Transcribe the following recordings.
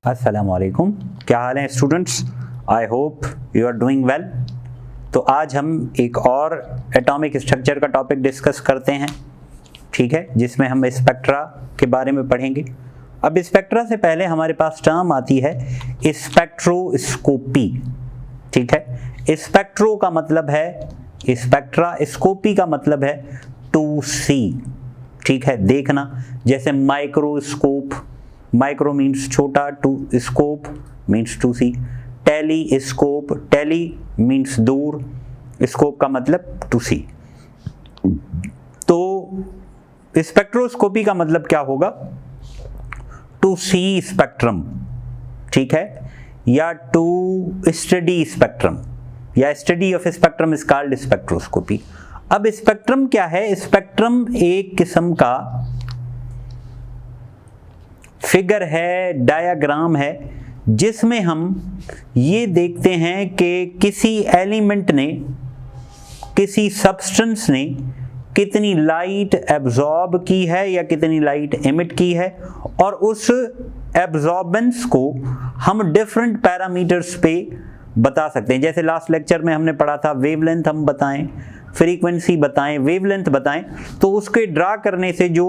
अस्सलामुअलैकुम, क्या हाल है students? I hope you are doing well. तो आज हम एक और एटॉमिक स्ट्रक्चर का टॉपिक डिस्कस करते हैं, ठीक है, जिसमें हम स्पेक्ट्रा के बारे में पढ़ेंगे। अब स्पेक्ट्रा से पहले हमारे पास टर्म आती है स्पेक्ट्रोस्कोपी, ठीक है। स्पेक्ट्रो का मतलब है स्पेक्ट्रा, स्कोपी का मतलब है टू सी, ठीक है, देखना। जैसे माइक्रोस्कोप, माइक्रो मीन्स छोटा, to scope means to see. Telescope, tele means दूर, स्कोप का मतलब टू सी। तो स्पेक्ट्रोस्कोपी का मतलब क्या होगा? टू सी स्पेक्ट्रम, ठीक है, या टू स्टडी स्पेक्ट्रम, या study of spectrum is called spectroscopy. अब स्पेक्ट्रम क्या है? स्पेक्ट्रम एक किस्म का फिगर है, डायग्राम है, जिसमें हम ये देखते हैं कि किसी एलिमेंट ने, किसी सब्सटेंस ने कितनी लाइट एब्जॉर्ब की है या कितनी लाइट एमिट की है, और उस एब्जॉर्बेंस को हम डिफरेंट पैरामीटर्स पे बता सकते हैं। जैसे लास्ट लेक्चर में हमने पढ़ा था वेवलेंथ हम बताएं, फ्रीक्वेंसी बताएं, वेवलेंथ बताएं, तो उसके ड्रा करने से जो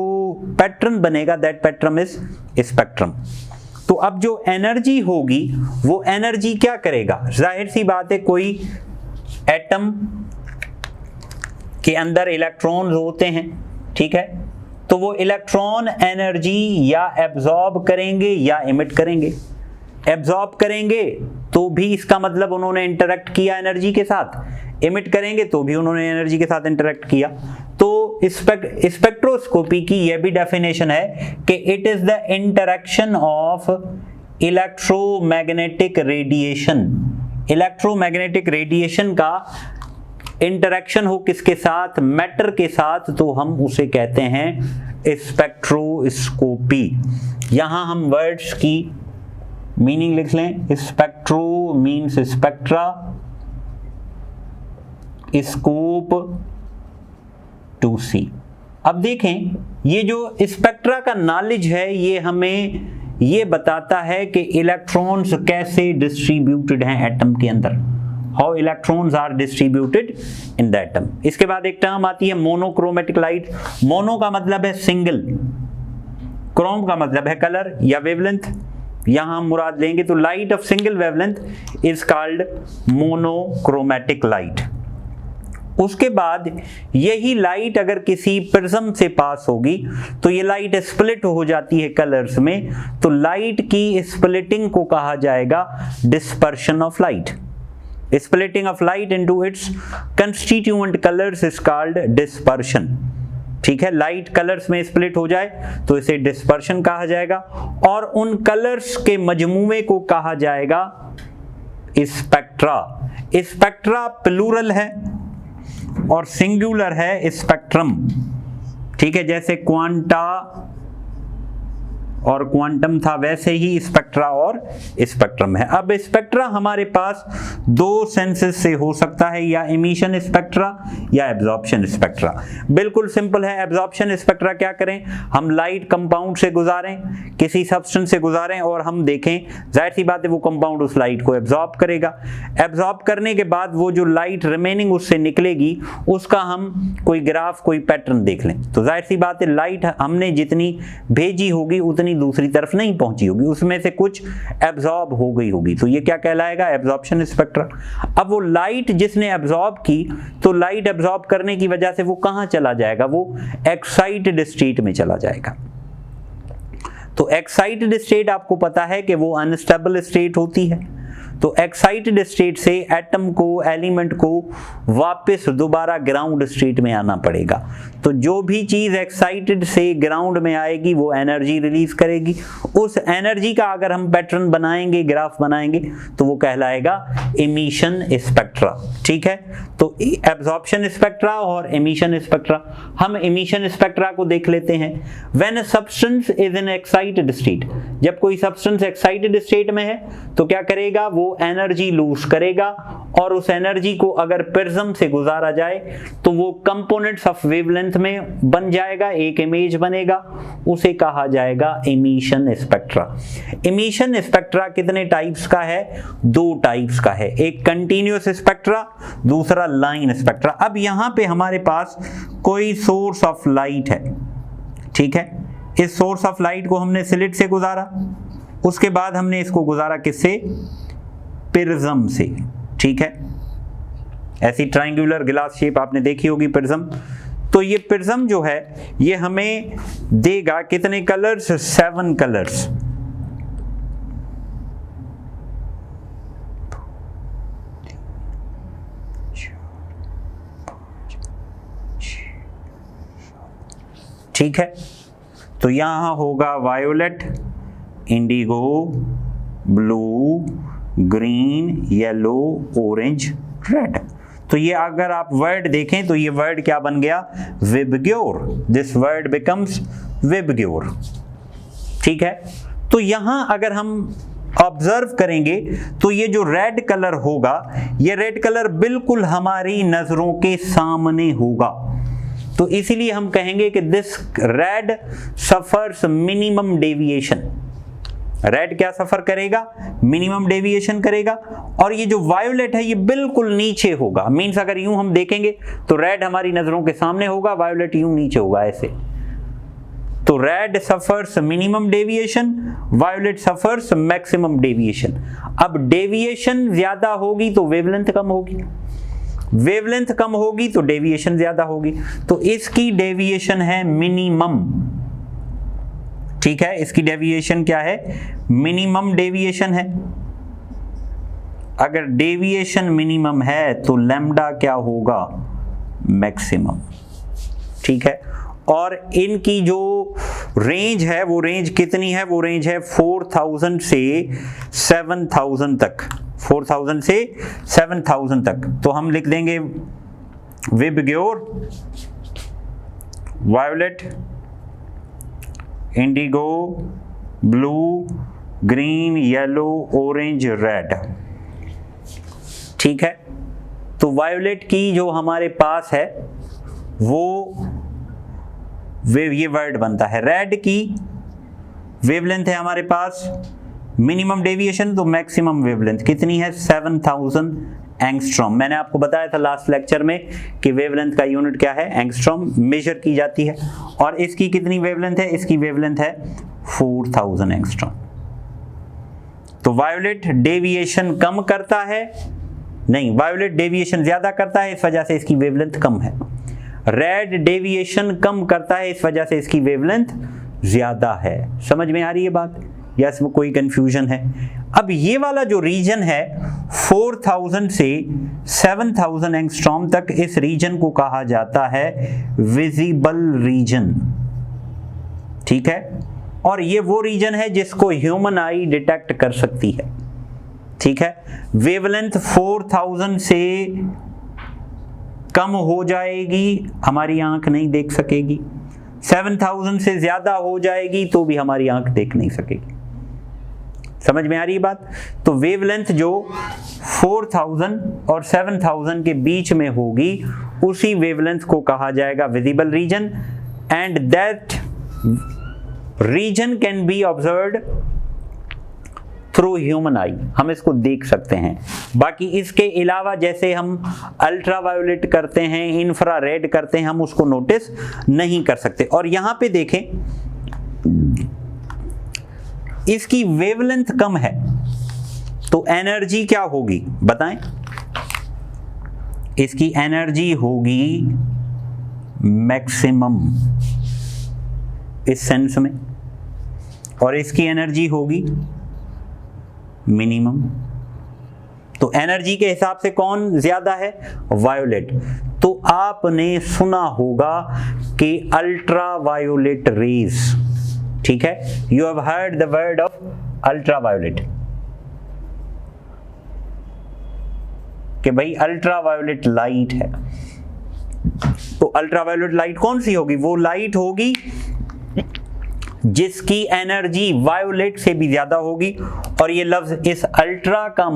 पैटर्न बनेगा दैट पैटर्न इज स्पेक्ट्रम। तो अब जो एनर्जी होगी वो एनर्जी क्या करेगा? जाहिर सी बात है, कोई एटम के अंदर इलेक्ट्रॉन्स होते हैं, ठीक है, तो वो इलेक्ट्रॉन एनर्जी या एब्जॉर्ब करेंगे या एमिट करेंगे। एब्जॉर्ब करेंगे तो भी इसका मतलब उन्होंने इंटरेक्ट किया एनर्जी के साथ, एमिट करेंगे तो भी उन्होंने एनर्जी के साथ इंटरेक्ट किया। तो स्पेक्ट्रोस्कोपी की यह भी डेफिनेशन है कि it is the interaction of electromagnetic radiation. Electromagnetic radiation का इंटरेक्शन हो किसके साथ? मैटर के साथ, तो हम उसे कहते हैं स्पेक्ट्रोस्कोपी। यहां हम वर्ड्स की मीनिंग लिख लें। Spectro means spectra, scope to see. अब देखें, ये जो स्पेक्ट्रा का नॉलेज है ये हमें ये बताता है कि इलेक्ट्रॉन्स कैसे डिस्ट्रीब्यूटेड हैं एटम के अंदर, how electrons are distributed in the atom. इसके बाद एक टर्म आती है मोनोक्रोमेटिक लाइट। मोनो का मतलब है सिंगल, क्रोम का मतलब है कलर या वेवलेंथ, यहां हम मुराद लेंगे तो light of single wavelength is called monochromatic light. उसके बाद यही लाइट अगर किसी प्रिज्म से पास होगी तो ये लाइट स्प्लिट हो जाती है कलर्स में, तो लाइट की स्प्लिटिंग को कहा जाएगा dispersion of light. Splitting of light into its constituent colours is called dispersion, ठीक है। लाइट कलर्स में स्प्लिट हो जाए तो इसे डिस्पर्शन कहा जाएगा, और उन कलर्स के मजमूए को कहा जाएगा स्पेक्ट्रा। स्पेक्ट्रा प्लूरल है और सिंगुलर है स्पेक्ट्रम, ठीक है। जैसे क्वांटा और क्वांटम था, वैसे ही स्पेक्ट्रा और स्पेक्ट्रम है। अब स्पेक्ट्रा हमारे पास दो सेंसेस से हो सकता है, या इमिशन स्पेक्ट्रा या एब्जॉर्प्शन स्पेक्ट्रा। बिल्कुल सिंपल है। एब्जॉर्प्शन स्पेक्ट्रा क्या करें? हम लाइट कंपाउंड से गुजारें, किसी सब्सटेंस से गुजारें, और हम देखें, जाहिर सी बात है वो कंपाउंड उस लाइट को एब्जॉर्ब करेगा। एब्जॉर्ब करने के बाद वो जो लाइट रिमेनिंग उससे निकलेगी उसका हम कोई ग्राफ, कोई पैटर्न देख लें, तो जाहिर सी बात है लाइट हमने जितनी भेजी होगी उतनी दूसरी तरफ नहीं पहुंची होगी, उसमें से कुछ एब्जॉर्ब हो गई होगी, तो ये क्या कहलाएगा? Absorption spectra. अब वो लाइट जिसने एब्जॉर्ब की, तो लाइट एब्जॉर्ब करने की वजह से वो कहां चला जाएगा? वो एक्साइटेड स्टेट में चला जाएगा। तो एक्साइटेड स्टेट आपको पता है कि वो अनस्टेबल स्टेट होती है। तो एक्साइटेड स्टेट से एटम को, एलिमेंट को वापस दोबारा ग्राउंड स्टेट में आना पड़ेगा। तो जो भी चीज एक्साइटेड से ग्राउंड में आएगी वो एनर्जी रिलीज करेगी। उस एनर्जी का अगर हम पैटर्न बनाएंगे, ग्राफ बनाएंगे, तो वो कहलाएगा इमिशन स्पेक्ट्रा, ठीक है। तो एब्जॉर्प्शन स्पेक्ट्रा और इमिशन स्पेक्ट्रा। हम इमिशन स्पेक्ट्रा को देख लेते हैं। When a substance is in excited state, जब कोई सब्सटेंस एक्साइटेड स्टेट में है तो क्या करेगा, वो एनर्जी लूज करेगा और उस एनर्जी को अगर प्रिज्म से गुजारा जाए तो वो कंपोनेंट्स ऑफ वेवलेंथ में बन जाएगा, एक इमेज बनेगा, उसे कहा जाएगा एमिशन स्पेक्ट्रा। एमिशन स्पेक्ट्रा कितने टाइप्स का है, 2 टाइप्स का है, एक कंटीन्यूअस स्पेक्ट्रा, दूसरा लाइन स्पेक्ट्रा। अब यहां पे हमारे पास कोई सोर्स ऑफ लाइट है, ठीक है, इस सोर्स ऑफ लाइट को हमने स्लिट से गुजारा, उसके बाद हमने इसको गुजारा किससे, प्रिज्म से, ठीक है। ऐसी ट्रायंगुलर ग्लास शेप आपने देखी होगी प्रिज्म। तो ये प्रिज्म जो है ये हमें देगा कितने कलर्स, 7 कलर्स। ठीक है, तो यहां होगा violet, Indigo, blue, green, yellow, orange, red. तो ये अगर आप वर्ड देखें तो ये वर्ड क्या बन गया, VIBGYOR. This word becomes VIBGYOR, ठीक है। तो यहां अगर हम ऑब्जर्व करेंगे तो ये जो रेड कलर होगा, ये रेड कलर बिल्कुल हमारी नजरों के सामने होगा, तो इसीलिए हम कहेंगे कि this red suffers minimum deviation. Red क्या सफर करेगा, मिनिमम डेविएशन करेगा। और ये जो वायोलेट है ये बिल्कुल नीचे होगा, मींस अगर यूं हम देखेंगे तो रेड हमारी नजरों के सामने होगा, वायोलेट यूं नीचे होगा, ऐसे। तो red suffers minimum deviation, violet suffers maximum deviation. अब डेविएशन ज्यादा होगी तो वेवलेंथ कम होगी, वेवलेंथ कम होगी तो डेविएशन ज्यादा होगी, तो इसकी डेविएशन है मिनिमम, ठीक है। इसकी डेविएशन क्या है, मिनिमम डेविएशन है। अगर डेविएशन मिनिमम है तो लैम्डा क्या होगा, मैक्सिमम, ठीक है। और इनकी जो रेंज है वो रेंज कितनी है, वो रेंज है 4000 से 7000 तक, 4000 से 7000 तक। तो हम लिख देंगे VIBGYOR, violet, Indigo, blue, green, yellow, orange, red, ठीक है। तो वायोलेट की जो हमारे पास है वो ये वर्ड बनता है। रेड की वेवलेंथ है हमारे पास मिनिमम डेविएशन, तो मैक्सिमम वेवलेंथ कितनी है, 7000 एंगस्ट्रॉम। मैंने आपको बताया था लास्ट लेक्चर में कि वेवलेंथ का यूनिट क्या है, एंगस्ट्रॉम मेजर की जाती है। और इसकी कितनी वेवलेंथ है, इसकी वेवलेंथ है 4000 एंगस्ट्रॉम। तो वायोलेट डेविएशन कम करता है, नहीं, वायोलेट डेविएशन ज्यादा करता है, इस वजह से इसकी वेवलेंथ कम है। रेड डेविएशन कम करता है, इस वजह से इसकी वेवलेंथ ज्यादा है। समझ में आ रही है बात, या इसमें कोई कंफ्यूजन है? अब ये वाला जो रीजन है 4000 से 7000 एंगस्ट्रॉम तक, इस रीजन को कहा जाता है विजिबल रीजन, ठीक है। और ये वो रीजन है जिसको ह्यूमन आई डिटेक्ट कर सकती है, ठीक है। वेवलेंथ 4000 से कम हो जाएगी, हमारी आंख नहीं देख सकेगी। 7000 से ज्यादा हो जाएगी तो भी हमारी आंख देख नहीं सकेगी। समझ में आ रही है बात? तो वेवलेंथ जो 4000 और 7000 के बीच में होगी उसी वेवलेंथ को कहा जाएगा visible region, and that region can be observed through human eye, हम इसको देख सकते हैं। बाकी इसके अलावा जैसे हम अल्ट्रावायोलेट करते हैं, इंफ्रारेड करते हैं, हम उसको नोटिस नहीं कर सकते। और यहां पे देखें इसकी वेवलेंथ कम है तो एनर्जी क्या होगी बताएं? इसकी एनर्जी होगी मैक्सिमम इस सेंस में, और इसकी एनर्जी होगी मिनिमम। तो एनर्जी के हिसाब से कौन ज्यादा है? वायोलेट। तो आपने सुना होगा कि अल्ट्रावायोलेट रेज, ठीक है, you have heard the word of ultraviolet, कि भाई अल्ट्रावायोलेट लाइट है। तो अल्ट्रावायोलेट लाइट कौन सी होगी? वो लाइट होगी जिसकी एनर्जी वायोलेट से भी ज्यादा होगी, और ये लफ्ज इस अल्ट्रा का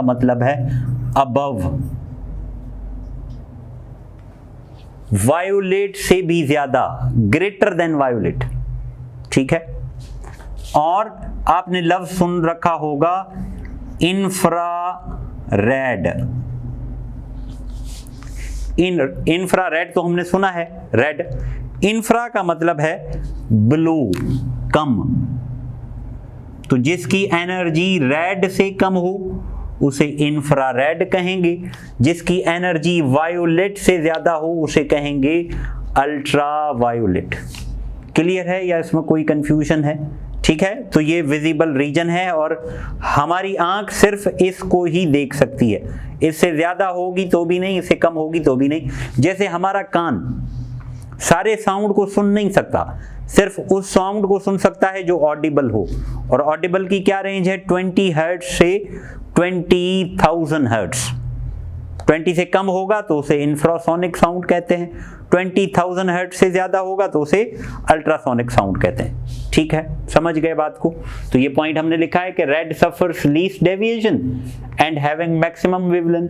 मतलब है अबव, वायोलेट से भी ज्यादा, ग्रेटर देन वायोलेट, ठीक है। और आपने लफ्ज सुन रखा होगा इंफ्रारेड। इंफ्रारेड तो हमने सुना है रेड, इंफ्रा का मतलब है ब्लू, कम। तो जिसकी एनर्जी रेड से कम हो उसे इंफ्रारेड कहेंगे, जिसकी एनर्जी वायोलेट से ज्यादा हो उसे कहेंगे अल्ट्रा वायोलेट। क्लियर है या इसमें कोई कंफ्यूजन है? ठीक है, तो ये विजिबल रीजन है और हमारी आंख सिर्फ इसको ही देख सकती है, इससे ज्यादा होगी तो भी नहीं, इससे कम होगी तो भी नहीं। जैसे हमारा कान सारे साउंड को सुन नहीं सकता, सिर्फ उस साउंड को सुन सकता है जो ऑडिबल हो, और ऑडिबल की क्या रेंज है? 20 हर्ट्ज से 20,000 हर्ट्ज। 20 से कम होगा तो उसे इंफ्रासोनिक साउंड कहते हैं, 20,000 हर्ट्ज से ज्यादा होगा तो उसे अल्ट्रासोनिक साउंड कहते हैं। ठीक है, समझ गए बात को? तो ये पॉइंट हमने लिखा है कि red suffers least deviation and having maximum wavelength,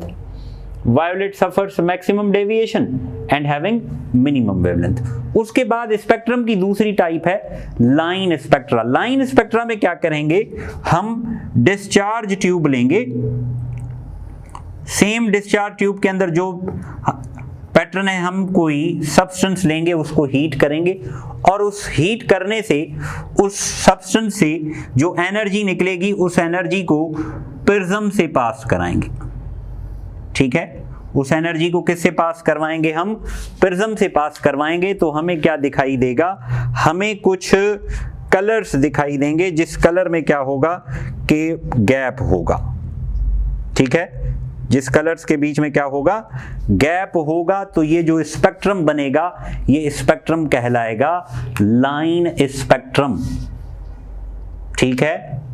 violet suffers maximum deviation and having minimum wavelength. उसके बाद स्पेक्ट्रम की दूसरी टाइप है लाइन स्पेक्ट्रा। लाइन स्पेक्ट्रा में क्या करेंगे, हम डिस्चार्ज ट्यूब लेंगे, सेम डिस्चार्ज ट्यूब के अंदर जो पैटर्न है, हम कोई सब्सटेंस लेंगे, उसको हीट करेंगे, और उस हीट करने से उस सब्सटेंस से जो एनर्जी निकलेगी उस एनर्जी को प्रिज्म से पास कराएंगे। ठीक है, उस एनर्जी को किससे पास करवाएंगे? हम प्रिज्म से पास करवाएंगे। तो हमें क्या दिखाई देगा? हमें कुछ कलर्स दिखाई देंगे, जिस कलर में क्या होगा कि गैप होगा। ठीक है, जिस कलर्स के बीच में क्या होगा? गैप होगा। तो ये जो स्पेक्ट्रम बनेगा ये स्पेक्ट्रम कहलाएगा लाइन स्पेक्ट्रम। ठीक है,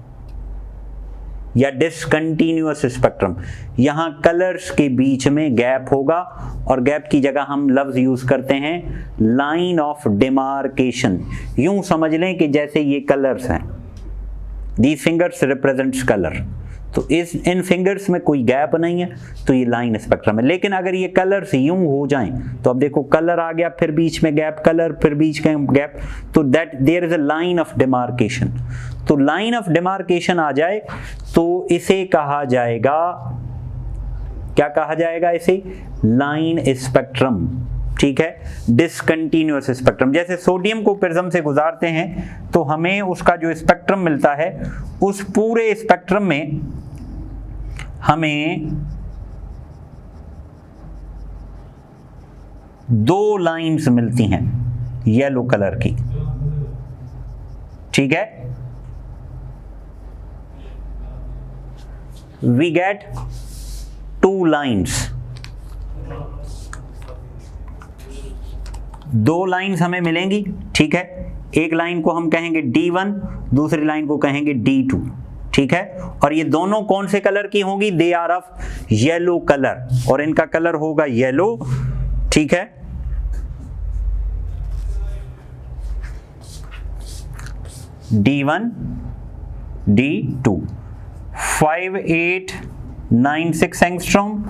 या डिसकंटिन्यूअस स्पेक्ट्रम। यहां कलर्स के बीच में गैप होगा और गैप की जगह हम लफ्ज यूज करते हैं लाइन ऑफ डिमार्केशन। यूं समझ लें कि जैसे ये कलर्स हैं, दीज फिंगर्स रिप्रेजेंट्स कलर, तो इन फिंगर्स में कोई गैप नहीं है तो ये लाइन स्पेक्ट्रम है। लेकिन अगर ये कलर्स यूं हो जाएं तो अब देखो कलर आ गया, फिर बीच में गैप, कलर, फिर बीच में गैप, तो that there is a line of demarcation. तो लाइन ऑफ डिमार्केशन आ जाए तो इसे कहा जाएगा, क्या कहा जाएगा? इसे लाइन स्पेक्ट्रम। ठीक है, डिसकंटिन्यूअस स्पेक्ट्रम। जैसे सोडियम को प्रिज्म से गुजारते हैं तो हमें उसका जो स्पेक्ट्रम मिलता है, उस पूरे स्पेक्ट्रम में हमें दो लाइंस मिलती हैं येलो कलर की। ठीक है, वी गेट 2 लाइंस, 2 लाइंस हमें मिलेंगी। ठीक है, एक लाइन को हम कहेंगे D1, दूसरी लाइन को कहेंगे D2। ठीक है, और ये दोनों कौन से कलर की होंगी? They are of yellow colour, और इनका कलर होगा येलो। ठीक है, D1 D2 5896 एंगस्ट्रॉम,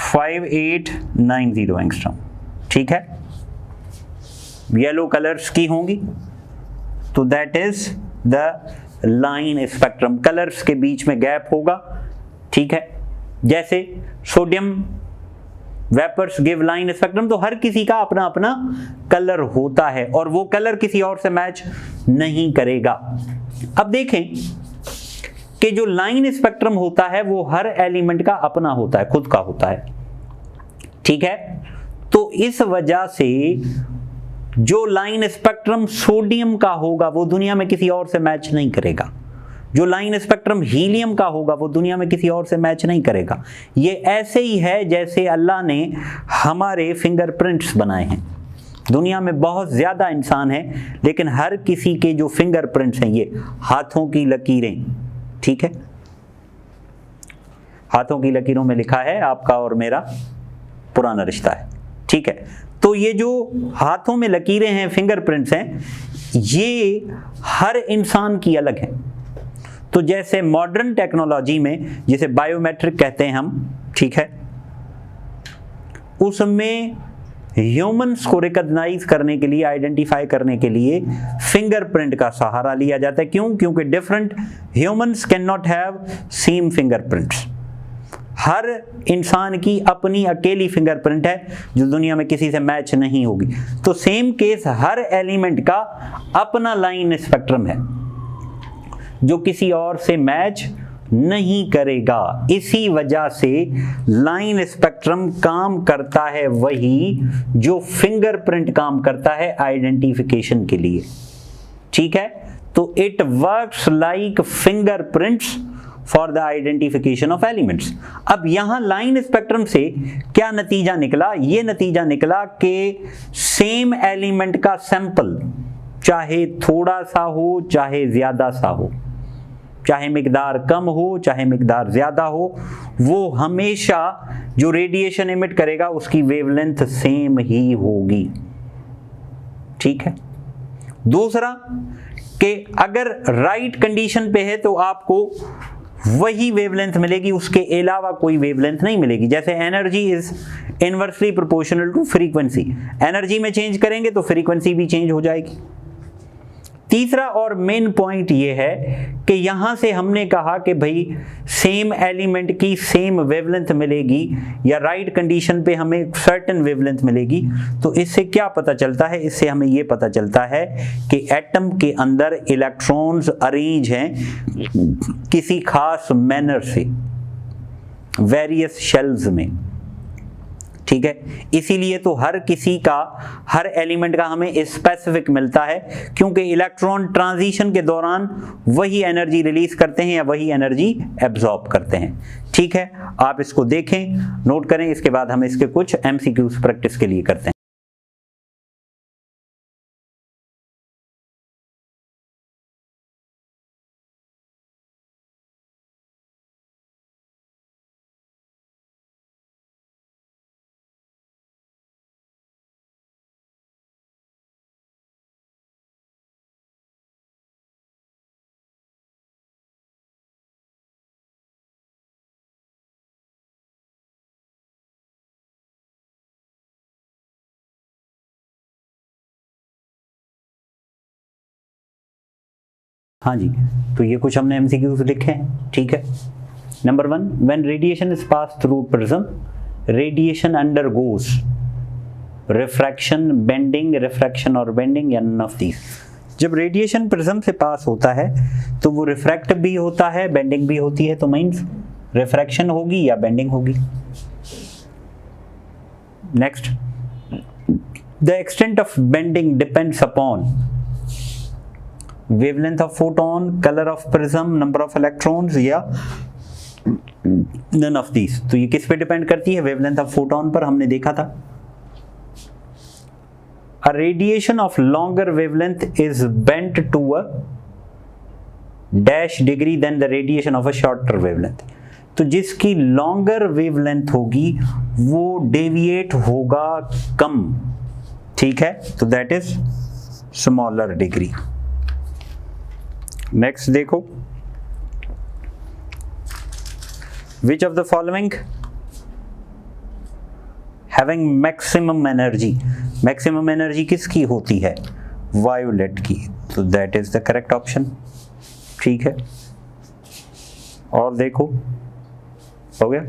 5890 एंगस्ट्रॉम। ठीक है, येलो कलर्स की होंगी, तो that is the line spectrum. Colours के बीच में गैप होगा। ठीक है, जैसे sodium vapours give line spectrum, तो हर किसी का अपना अपना कलर होता है और वो कलर किसी और से मैच नहीं करेगा। अब देखें कि जो लाइन स्पेक्ट्रम होता है वो हर एलिमेंट का अपना होता है, खुद का होता है। ठीक है, तो इस वजह से जो लाइन स्पेक्ट्रम सोडियम का होगा वो दुनिया में किसी और से मैच नहीं करेगा। जो लाइन स्पेक्ट्रम हीलियम का होगा वो दुनिया में किसी और से मैच नहीं करेगा। ये ऐसे ही है जैसे अल्लाह ने हमारे फिंगरप्रिंट्स बनाए हैं। दुनिया में बहुत ज़्यादा इंसान हैं, लेकिन हर किसी के जो फिंगरप्रिंट्स हैं ये हाथों की लकीरें। ठीक है, हाथों की लकीरों में लिखा है आपका और मेरा पुराना रिश्ता है। ठीक है, तो ये जो हाथों में लकीरें हैं, फिंगरप्रिंट्स हैं, ये हर इंसान की अलग है। तो जैसे मॉडर्न टेक्नोलॉजी में जिसे बायोमेट्रिक कहते हैं हम, ठीक है, उसमें ह्यूमंस को रिकॉग्नाइज करने के लिए, आइडेंटिफाई करने के लिए फिंगरप्रिंट का सहारा लिया जाता है। क्यों? क्योंकि different humans can not have same fingerprints. हर इंसान की अपनी अकेली फिंगरप्रिंट है जो दुनिया में किसी से मैच नहीं होगी। तो सेम केस, हर एलिमेंट का अपना लाइन स्पेक्ट्रम है जो किसी और से मैच नहीं करेगा। इसी वजह से लाइन स्पेक्ट्रम काम करता है वही जो फिंगरप्रिंट काम करता है आइडेंटिफिकेशन के लिए, ठीक है। तो it works like fingerprints for the identification of elements. अब यहां लाइन स्पेक्ट्रम से क्या नतीजा निकला? ये नतीजा निकला कि सेम एलिमेंट का सैंपल, चाहे थोड़ा सा हो चाहे ज्यादा सा हो, चाहे मिकदार कम हो चाहे मिकदार ज्यादा हो, वो हमेशा जो रेडिएशन एमिट करेगा उसकी वेवलेंथ सेम ही होगी, ठीक है। दूसरा कि अगर राइट कंडीशन पे है तो आपको वही वेवलेंथ मिलेगी, उसके अलावा कोई वेवलेंथ नहीं मिलेगी। जैसे energy is inversely proportional to frequency, energy में चेंज करेंगे तो फ्रीक्वेंसी भी चेंज हो जाएगी। तीसरा और मेन पॉइंट ये है कि यहां से हमने कहा कि भाई सेम एलिमेंट की सेम वेवलेंथ मिलेगी या राइट कंडीशन पे हमें सर्टेन वेवलेंथ मिलेगी। तो इससे क्या पता चलता है? इससे हमें ये पता चलता है कि एटम के अंदर इलेक्ट्रॉन्स अरेंज हैं किसी खास मैनर से, वेरियस शेल्स में, ठीक है। इसीलिए तो हर किसी का, हर एलिमेंट का हमें स्पेसिफिक मिलता है, क्योंकि इलेक्ट्रॉन ट्रांजिशन के दौरान वही एनर्जी रिलीज करते हैं या वही एनर्जी एब्जॉर्ब करते हैं, ठीक है। आप इसको देखें, नोट करें, इसके बाद हम इसके कुछ एमसीक्यूज प्रैक्टिस के लिए करते हैं। हाँ जी, तो ये कुछ हमने एमसीक्यूज लिखे हैं, ठीक है। Number 1, when radiation is pass through prism, radiation undergoes refraction, bending, refraction और बेंडिंग या नन ऑफ दीज। जब रेडिएशन प्रिज्म से पास होता है तो वो रिफ्रैक्ट भी होता है, बेंडिंग भी होती है, तो मींस रिफ्रैक्शन होगी या बेंडिंग होगी। Next, the extent of bending depends upon wavelength of photon, color of prism, number of electrons या none of these। तो ये किस पे डिपेंड करती है? wavelength of photon पर, हमने देखा था। A radiation of longer wavelength is bent to a dash degree than the radiation of a shorter wavelength। तो जिसकी longer wavelength होगी वो deviate होगा कम, ठीक है, तो that is smaller degree। Next देखो, which of the following having maximum energy, maximum energy किसकी होती है? वायोलेट की, तो that is the correct option, ठीक है। और देखो, हो गया।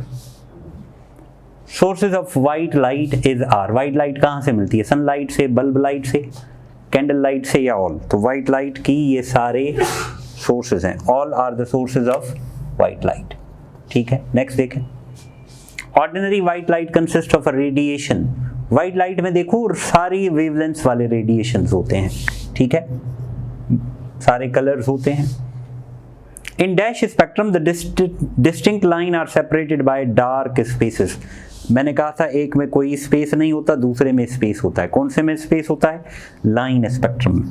Sources of white light is are, white light कहां से मिलती है? सनलाइट से, बल्ब लाइट से, कैंडल लाइट से या ऑल? तो व्हाइट लाइट की ये सारे सोर्सेज हैं, all are the sources of white light, ठीक है। नेक्स्ट देखें, ordinary white light consist of a radiation. White light में देखो सारी वेवलेंथ्स वाले रेडिएशंस होते हैं, ठीक है, सारे कलर्स होते हैं। In dash spectrum the distinct line are separated by dark spaces. मैंने कहा था एक में कोई स्पेस नहीं होता, दूसरे में स्पेस होता है। कौन से में स्पेस होता है? Line spectrum.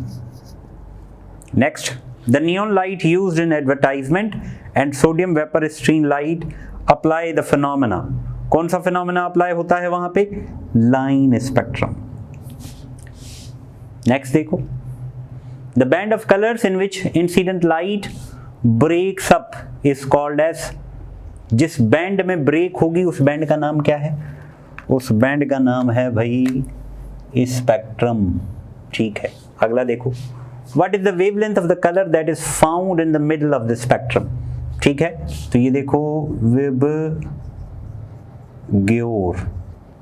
Next, the neon light used in advertisement and sodium vapour stream light apply the phenomena. कौन सा फिनोमेना अप्लाई होता है वहां पे? Line spectrum. नेक्स्ट देखो, the band of colours in which incident light breaks up is called as, जिस band में break होगी उस बैंड का नाम क्या है? उस बैंड का नाम है भाई स्पेक्ट्रम। ठीक है, अगला देखो, what is the wavelength of the colour that is found in the middle of the spectrum. ठीक है, तो ये देखो विबग्योर,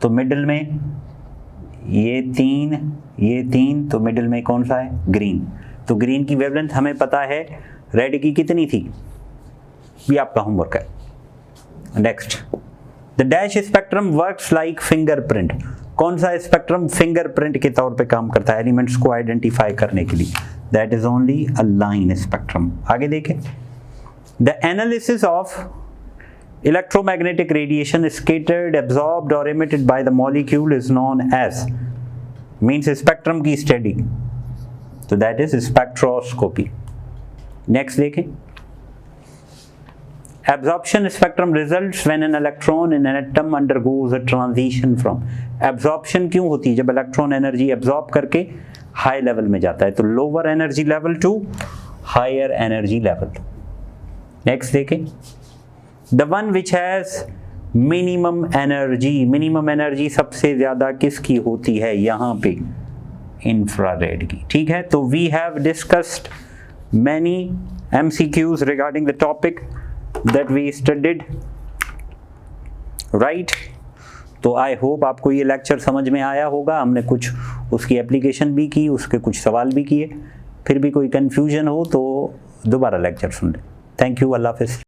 तो मिडिल में ये तीन, तो मिडिल में कौन सा है? ग्रीन। तो ग्रीन की वेवलेंथ हमें पता है, रेड की कितनी थी? ये आपका होमवर्क है। Next, the dash spectrum works like fingerprint. कौन सा स्पेक्ट्रम फिंगरप्रिंट के तौर पे काम करता है एलिमेंट्स को आइडेंटिफाई करने के लिए? That is only a line spectrum. आगे देखें, the analysis of electromagnetic radiation scattered, absorbed or emitted by the molecule is known as, means spectrum की study, so that is spectroscopy. Next देखें, absorption spectrum results when an electron in an atom undergoes a transition from, absorption क्यों होती है? जब electron energy absorb करके high level में जाता है, तो lower energy level to higher energy level. Next देखें, the one which has minimum energy, minimum energy सबसे ज्यादा किसकी होती है? यहां पे इंफ्रारेड की। ठीक है, तो we have discussed many MCQs regarding the topic that we studied, right. तो आई होप आपको ये लेक्चर समझ में आया होगा। हमने कुछ उसकी एप्लीकेशन भी की, उसके कुछ सवाल भी किए। फिर भी कोई कंफ्यूजन हो तो दोबारा लेक्चर सुन लें। थैंक यू, अल्लाह हाफिज़।